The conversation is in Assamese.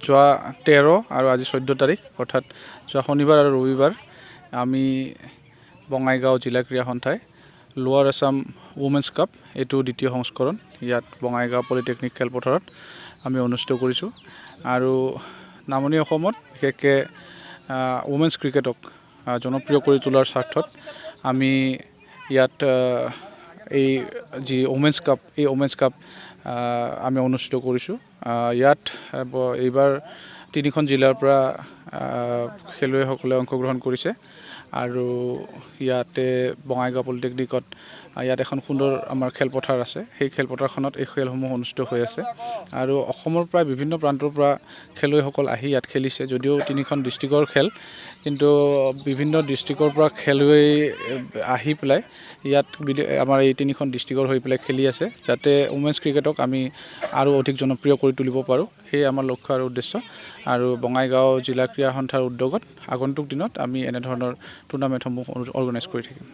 যোৱা 13 আৰু আজি 14 তাৰিখ অৰ্থাৎ যোৱা শনিবাৰ আৰু ৰবিবাৰ আমি বঙাইগাঁও জিলা ক্ৰীড়া সন্থাই লোৱাৰ আছাম উমেন্স কাপ এইটো দ্বিতীয় সংস্কৰণ ইয়াত বঙাইগাঁও পলিটেকনিক খেলপথাৰত আমি অনুষ্ঠিত কৰিছোঁ আৰু নামনি অসমত বিশেষকৈ উমেন্স ক্ৰিকেটক জনপ্ৰিয় কৰি তোলাৰ স্বাৰ্থত আমি ইয়াত এই যি উমেন্স কাপ এই উমেন্স কাপ আমি অনুষ্ঠিত কৰিছোঁ ইয়াত এইবাৰ 3খন জিলাৰ পৰা খেলুৱৈসকলে অংশগ্ৰহণ কৰিছে আৰু ইয়াতে বঙাইগাঁও পলিটেকনিকত ইয়াত এখন সুন্দৰ আমাৰ খেলপথাৰ আছে সেই খেলপথাৰখনত এই খেলসমূহ অনুষ্ঠিত হৈ আছে আৰু অসমৰ প্ৰায় বিভিন্ন প্ৰান্তৰ পৰা খেলুৱৈসকল আহি ইয়াত খেলিছে যদিও 3খন ডিষ্ট্ৰিক্টৰ খেল কিন্তু বিভিন্ন ডিষ্ট্ৰিক্টৰ পৰা খেলুৱৈ আহি পেলাই ইয়াত আমাৰ এই 3খন ডিষ্ট্ৰিক্টৰ হৈ পেলাই খেলি আছে যাতে উমেন্স ক্ৰিকেটক আমি আৰু অধিক জনপ্ৰিয় কৰি তুলিব পাৰোঁ সেই আমাৰ লক্ষ্য আৰু উদ্দেশ্য আৰু বঙাইগাঁও জিলা ক্ৰীড়া সন্থাৰ উদ্যোগত আগন্তুক দিনত আমি এনেধৰণৰ টুৰ্ণামেণ্টসমূহ অৰ্গেনাইজ কৰি থাকিম।